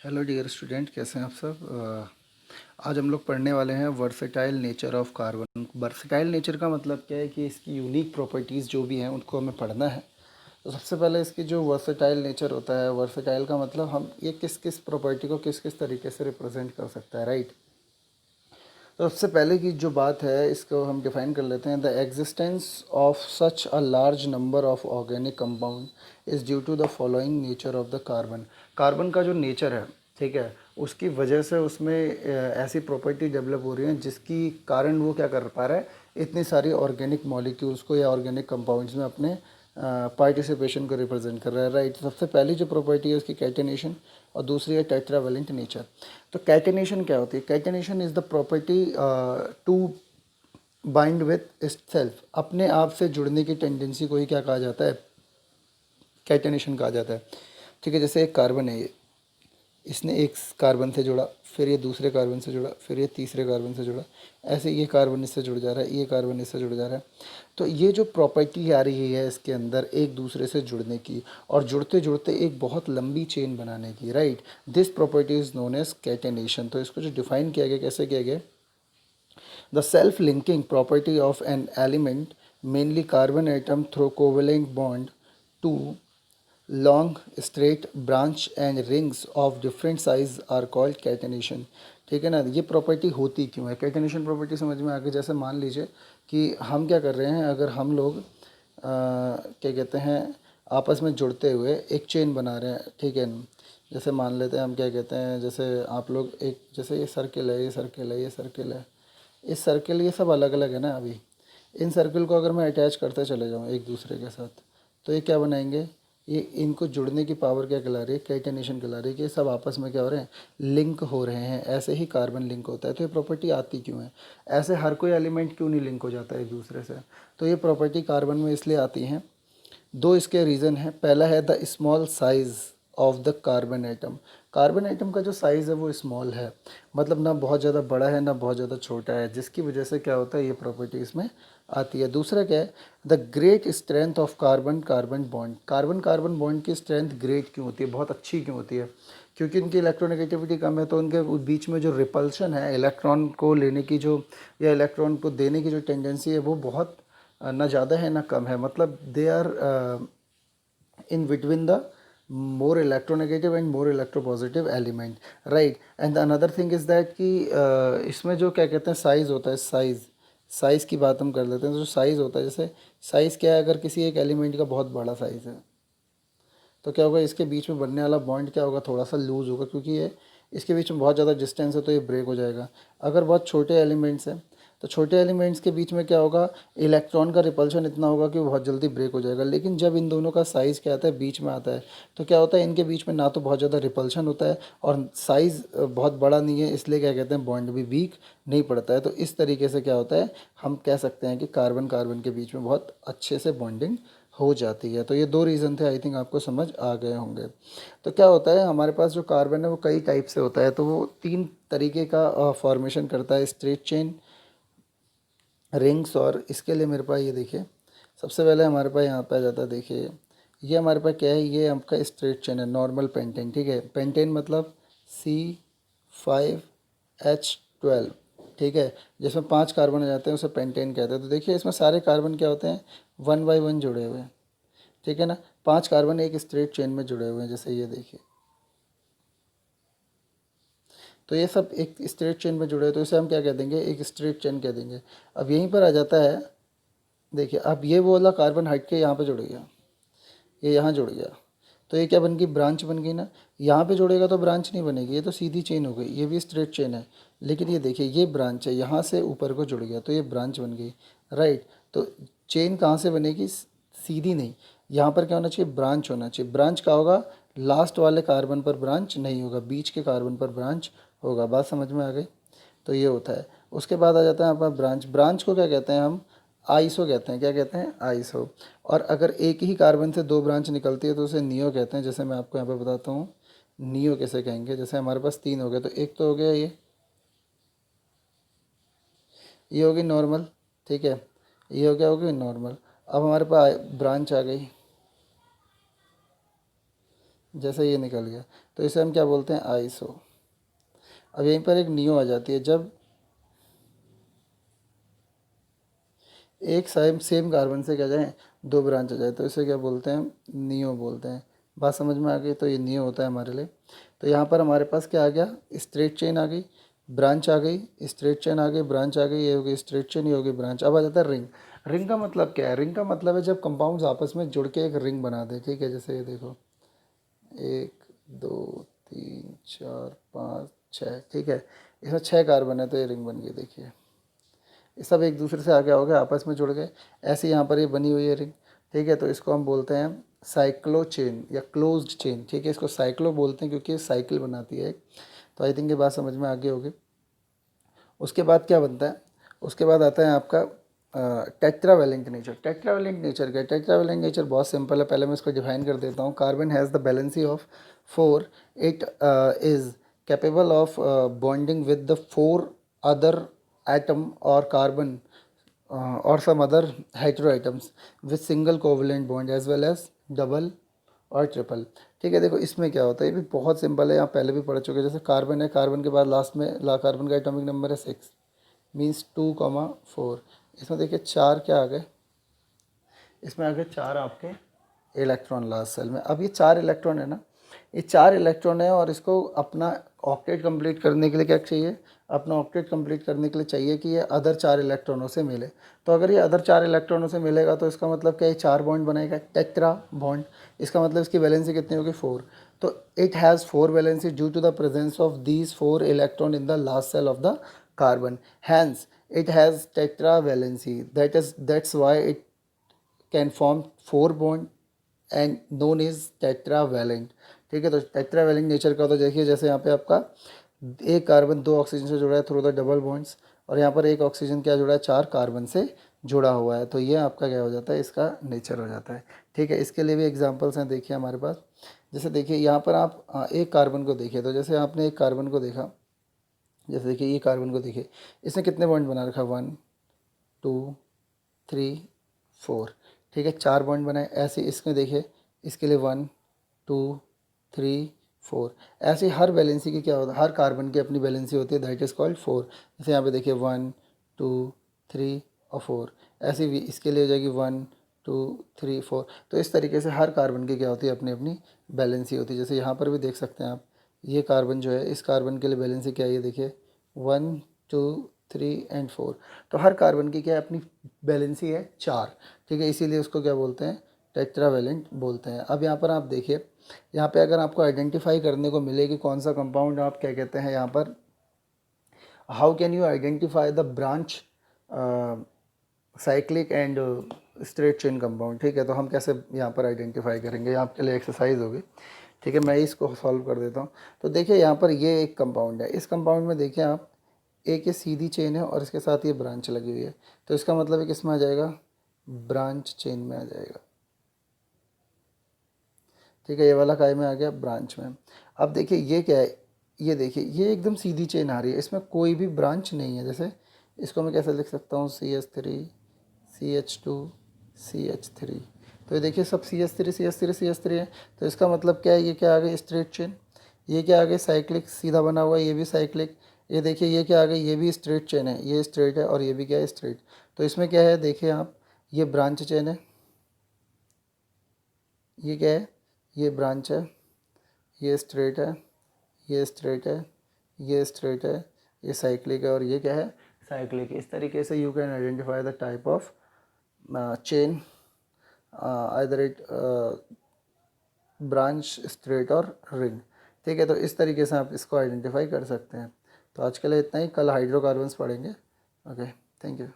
Hello dear student, कैसे हैं आप सब। आज हम लोग पढ़ने वाले हैं versatile nature of carbon. Versatile nature का मतलब क्या है कि इसकी यूनिक प्रॉपर्टीज़ जो भी हैं उनको हमें पढ़ना है। तो सबसे पहले इसकी जो वर्सेटाइल नेचर होता है, वर्सेटाइल का मतलब हम ये किस किस प्रॉपर्टी को किस किस तरीके से रिप्रेजेंट कर सकता है, राइट। तो सबसे पहले की जो बात है इसको हम डिफाइन कर लेते हैं। The existence of such a large number of organic compound is due to the following nature of the carbon. Carbon का जो नेचर है, ठीक है, उसकी वजह से उसमें ऐसी प्रॉपर्टी डेवलप हो रही है जिसकी कारण वो क्या कर पा रहा है, इतनी सारी ऑर्गेनिक मॉलिक्यूल्स को या ऑर्गेनिक कंपाउंड्स में अपने पार्टिसिपेशन को रिप्रेजेंट कर रहा है, राइट। सबसे पहली जो प्रॉपर्टी है उसकी कैटेनेशन और दूसरी है टेट्रावेलेंट नेचर। तो कैटेनेशन क्या होती है? Catenation is the property to bind with self, अपने आप से जुड़ने की टेंडेंसी को ही क्या कहा जाता है, कैटेनेशन कहा जाता है। ठीक है, जैसे एक कार्बन है, ये इसने एक कार्बन से जुड़ा, फिर ये दूसरे कार्बन से जुड़ा, फिर ये तीसरे कार्बन से जुड़ा, ऐसे ये कार्बन इससे जुड़ जा रहा है, ये कार्बन इससे जुड़ जा रहा है। तो ये जो प्रॉपर्टी आ रही है इसके अंदर एक दूसरे से जुड़ने की और जुड़ते जुड़ते एक बहुत लंबी चेन बनाने की, right. This property is known as catenation. तो इसको जो डिफाइन किया गया, कैसे किया गया? The self linking property of an element, mainly carbon atom, through covalent bond to long straight branch and rings of different size are called catenation. ठीक है ना। ये प्रॉपर्टी होती क्यों है? कैटेनेशन प्रॉपर्टी समझ में आ गई। जैसे मान लीजिए कि हम क्या कर रहे हैं, अगर हम लोग क्या कहते हैं, आपस में जुड़ते हुए एक चेन बना रहे हैं, ठीक है। जैसे मान लेते हैं हम, क्या कहते हैं, जैसे आप लोग एक, जैसे ये सर्किल है, ये सर्किल है, ये सर्किल है, इस सर्किल, ये सब अलग अलग है ना। अभी इन सर्किल को अगर मैं अटैच करते चले जाऊँ एक दूसरे के साथ, तो ये क्या बनाएंगे, ये इनको जुड़ने की पावर क्या कहला रही है, कैटेनेशन कहला रही है कि ये सब आपस में क्या हो रहे हैं, लिंक हो रहे हैं। ऐसे ही कार्बन लिंक होता है। तो ये प्रॉपर्टी आती क्यों है? ऐसे हर कोई एलिमेंट क्यों नहीं लिंक हो जाता है एक दूसरे से? तो ये प्रॉपर्टी कार्बन में इसलिए आती हैं, दो इसके रीज़न हैं। पहला है the small size of the carbon atom. Carbon atom का जो साइज़ है वो स्मॉल है, मतलब ना बहुत ज़्यादा बड़ा है ना बहुत ज़्यादा छोटा है, जिसकी वजह से क्या होता है, ये प्रॉपर्टी इसमें आती है। दूसरा क्या है, the great strength of carbon carbon bond. Carbon carbon bond की स्ट्रेंथ ग्रेट क्यों होती है, बहुत अच्छी क्यों होती है? क्योंकि उनकी इलेक्ट्रोनेगेटिविटी कम है, तो उनके बीच में जो रिपल्शन है, इलेक्ट्रॉन को लेने की जो या इलेक्ट्रॉन को देने की जो टेंडेंसी है वो बहुत ना ज़्यादा है ना कम है। मतलब they are in between the more electronegative and more electropositive element, right। and the another thing is that कि इसमें जो क्या कहते हैं साइज़ होता है, साइज़ की बात हम कर लेते हैं। तो जो साइज़ होता है, जैसे साइज़ क्या है, अगर किसी एक एलिमेंट का बहुत बड़ा साइज़ है तो क्या होगा, इसके बीच में बनने वाला बॉन्ड क्या होगा, थोड़ा सा लूज़ होगा, क्योंकि ये इसके बीच में बहुत ज़्यादा डिस्टेंस है तो ये ब्रेक हो जाएगा। अगर बहुत छोटे एलिमेंट्स हैं तो छोटे एलिमेंट्स के बीच में क्या होगा, इलेक्ट्रॉन का रिपल्शन इतना होगा कि वो बहुत जल्दी ब्रेक हो जाएगा। लेकिन जब इन दोनों का साइज़ क्या आता है, बीच में आता है, तो क्या होता है, इनके बीच में ना तो बहुत ज़्यादा रिपल्शन होता है और साइज़ बहुत बड़ा नहीं है, इसलिए क्या कहते हैं, बॉन्ड भी वीक नहीं पड़ता है। तो इस तरीके से क्या होता है, हम कह सकते हैं कि कार्बन कार्बन के बीच में बहुत अच्छे से बॉन्डिंग हो जाती है। तो ये दो रीज़न थे, आई थिंक आपको समझ आ गए होंगे। तो क्या होता है, हमारे पास जो कार्बन है वो कई टाइप से होता है। तो वो तीन तरीके का फॉर्मेशन करता है, स्ट्रेट चेन, रिंग्स, और इसके लिए मेरे पास ये देखिए, सबसे पहले हमारे पास यहाँ पे आ जाता है, देखिए ये हमारे पास क्या है, ये आपका स्ट्रेट चेन है, नॉर्मल पेंटेन। ठीक है, पेंटेन मतलब C5H12, ठीक है, जिसमें 5 कार्बन आ जाते हैं उसे पेंटेन कहते हैं। तो देखिए इसमें सारे कार्बन क्या होते हैं, 1 बाय 1 जुड़े हुए हैं, ठीक है ना। 5 कार्बन एक स्ट्रेट चेन में जुड़े हुए हैं, जैसे ये देखिए, तो ये सब एक स्ट्रेट चेन में जुड़े हैं, तो इसे हम क्या कह देंगे, एक स्ट्रेट चेन कह देंगे। अब यहीं पर आ जाता है, देखिए अब ये वो वाला कार्बन हट के यहाँ पे जुड़ गया, ये यहाँ जुड़ गया, तो ये क्या बन गई, ब्रांच बन गई ना। यहाँ पे जुड़ेगा तो ब्रांच नहीं बनेगी, ये तो सीधी चेन हो गई, ये भी स्ट्रेट चेन है। लेकिन ये देखिए, ये ब्रांच है, यहाँ से ऊपर को जुड़ गया तो ये ब्रांच बन गई, राइट। तो चेन कहाँ से बनेगी, सीधी नहीं, यहाँ पर क्या होना चाहिए, ब्रांच होना चाहिए। ब्रांच का होगा, लास्ट वाले कार्बन पर ब्रांच नहीं होगा, बीच के कार्बन पर ब्रांच होगा। बात समझ में आ गई? तो ये होता है। उसके बाद आ जाता है आपका ब्रांच। ब्रांच को क्या कहते हैं हम, आइसो कहते हैं। क्या कहते हैं, आइसो। और अगर एक ही कार्बन से 2 ब्रांच निकलती है तो उसे नियो कहते हैं। जैसे मैं आपको यहाँ पे बताता हूँ नियो कैसे कहेंगे। जैसे हमारे पास 3 हो गए, तो एक तो हो गया ये होगी नॉर्मल, ठीक है, ये हो गया, होगी नॉर्मल। अब हमारे पास ब्रांच आ गई, जैसे ये निकल गया तो इसे हम क्या बोलते हैं, आइसो। अब यहीं पर एक नियो आ जाती है, जब एक सेम कार्बन से क्या जाए, दो ब्रांच आ जाए तो इसे क्या बोलते हैं, नियो बोलते हैं। बात समझ में आ गई, तो ये नियो होता है हमारे लिए। तो यहाँ पर हमारे पास क्या आ गया, स्ट्रेट चेन आ गई, ब्रांच आ गई, स्ट्रेट चेन आ गई, ब्रांच आ गई, ये हो गई स्ट्रेट चेन, ये हो गई ब्रांच। अब आ जाता है रिंग। रिंग का मतलब क्या है, रिंग का मतलब है जब कंपाउंड्स आपस में जुड़ के एक रिंग बना दे, ठीक है। जैसे ये देखो, 1 2 3 4 5 6, ठीक है, इसमें 6 कार्बन है तो ये रिंग बन गई। देखिए ये सब एक दूसरे से आगे हो गए, आपस में जुड़ गए। ऐसे यहाँ पर ये बनी हुई है रिंग, ठीक है। तो इसको हम बोलते हैं साइक्लो चेन या क्लोज्ड चेन, ठीक है। इसको साइक्लो बोलते हैं क्योंकि ये साइकिल बनाती है एक। तो आई थिंक ये बात समझ में आगे होगी। उसके बाद क्या बनता है, उसके बाद आता है आपका टेट्रावेलेंट नेचर। टेट्रावेलेंट नेचर क्या है, टेट्रावेलेंट नेचर बहुत सिंपल है, पहले मैं इसको डिफाइन कर देता हूँ। Carbon has the valency of 4, it is capable of bonding with the 4 other atom और carbon or some other hetero atoms with single covalent bond as well as double और ट्रिपल, ठीक है। देखो इसमें क्या होता है, ये भी बहुत सिंपल है, यहाँ पहले भी पढ़ चुके हैं। जैसे कार्बन है, कार्बन के बाद लास्ट में कार्बन का एटॉमिक नंबर है 6, मीन्स 2,4। इसमें देखिए 4 क्या आ गए, इसमें आ गए 4 आपके इलेक्ट्रॉन लास्ट सेल में। अब ये 4 इलेक्ट्रॉन है ना, ये 4 इलेक्ट्रॉन है और इसको अपना ऑक्टेट कंप्लीट करने के लिए क्या चाहिए, अपना ऑक्टेट कंप्लीट करने के लिए चाहिए कि ये अदर 4 इलेक्ट्रॉनों से मिले। तो अगर ये अदर 4 इलेक्ट्रॉनों से मिलेगा तो इसका मतलब क्या है, 4 बॉन्ड बनेगा, टेट्रा बॉन्ड। इसका मतलब इसकी वैलेंसी कितनी होगी, 4। तो it has 4 valency due to the presence of these 4 electron in the last shell of the carbon, hence it has tetra valency, that's why it can form 4 bond and known is tetravalent, ठीक है। तो tetravalent nature का तो देखिए, जैसे यहाँ पे आपका एक कार्बन 2 ऑक्सीजन से जुड़ा है थ्रू द डबल बॉन्ड्स, और यहाँ पर एक ऑक्सीजन क्या जुड़ा है, 4 कार्बन से जुड़ा हुआ है। तो ये आपका क्या हो जाता है, इसका नेचर हो जाता है, ठीक है। इसके लिए भी एग्जांपल्स हैं, देखिए हमारे पास। जैसे देखिए यहाँ पर आप एक कार्बन को देखिए, तो जैसे आपने एक कार्बन को देखा, जैसे देखिए ये कार्बन को देखिए, इसने कितने बॉन्ड बना रखा, 1 2 3 4, ठीक है, 4 बॉन्ड बनाए। ऐसे इसमें देखिए, इसके लिए 1 2 3 4। ऐसे हर वैलेंसी की क्या होता है, हर कार्बन की अपनी वैलेंसी होती है, दैट इज़ कॉल्ड 4। जैसे यहाँ पे देखिए 1 2 3 और 4, ऐसे भी इसके लिए हो जाएगी 1 2 3 4। तो इस तरीके से हर कार्बन की क्या होती है, अपनी अपनी वैलेंसी होती है। जैसे यहाँ पर भी देख सकते हैं आप, ये कार्बन जो है, इस कार्बन के लिए वैलेंसी क्या है, ये देखिए 1 2 3 एंड 4। तो हर कार्बन की क्या है, अपनी वैलेंसी है 4, ठीक है। इसीलिए उसको क्या बोलते हैं, टेट्रावेलेंट बोलते हैं। अब यहाँ पर आप देखिए, यहाँ पे अगर आपको आइडेंटिफाई करने को मिले कि कौन सा कंपाउंड आप क्या कहते हैं, यहाँ पर how can you identify the branch cyclic and straight chain compound, ठीक है। तो हम कैसे यहाँ पर आइडेंटिफाई करेंगे, ये आपके लिए एक्सरसाइज होगी, ठीक है। मैं इसको सॉल्व कर देता हूँ। तो देखिए यहाँ पर ये एक कंपाउंड है, इस कंपाउंड में देखिए आप, एक ये सीधी चेन है और इसके साथ ये ब्रांच लगी हुई है, तो इसका मतलब है किस में आ जाएगा, ब्रांच चेन में आ जाएगा, ठीक है। ये वाला काय में आ गया, ब्रांच में। अब देखिए ये क्या है, ये देखिए ये एकदम सीधी चेन आ रही है, इसमें कोई भी ब्रांच नहीं है। जैसे इसको मैं कैसे लिख सकता हूँ, CH3 CH2 CH3। तो ये देखिए सब CH3 CH3 CH3 है। तो इसका मतलब क्या है, ये क्या आ गई, स्ट्रेट चेन। ये क्या आ गई, साइक्लिक, सीधा बना हुआ है, ये भी साइक्लिक। ये देखिए ये क्या आ गई, ये भी स्ट्रेट चेन है, ये स्ट्रेट है और ये भी क्या है, स्ट्रेट। तो इसमें क्या है, देखिए आप, ये ब्रांच चेन है, ये क्या है, ये ब्रांच है, ये स्ट्रेट है, ये स्ट्रेट है, ये स्ट्रेट है, ये साइक्लिक है और ये क्या है, साइक्लिक। इस तरीके से you can identify the type of chain, either it branch, straight और रिंग, ठीक है। तो इस तरीके से आप इसको आइडेंटिफाई कर सकते हैं। तो आज के लिए इतना ही, कल हाइड्रोकार्बन्स पढ़ेंगे। Okay, thank you.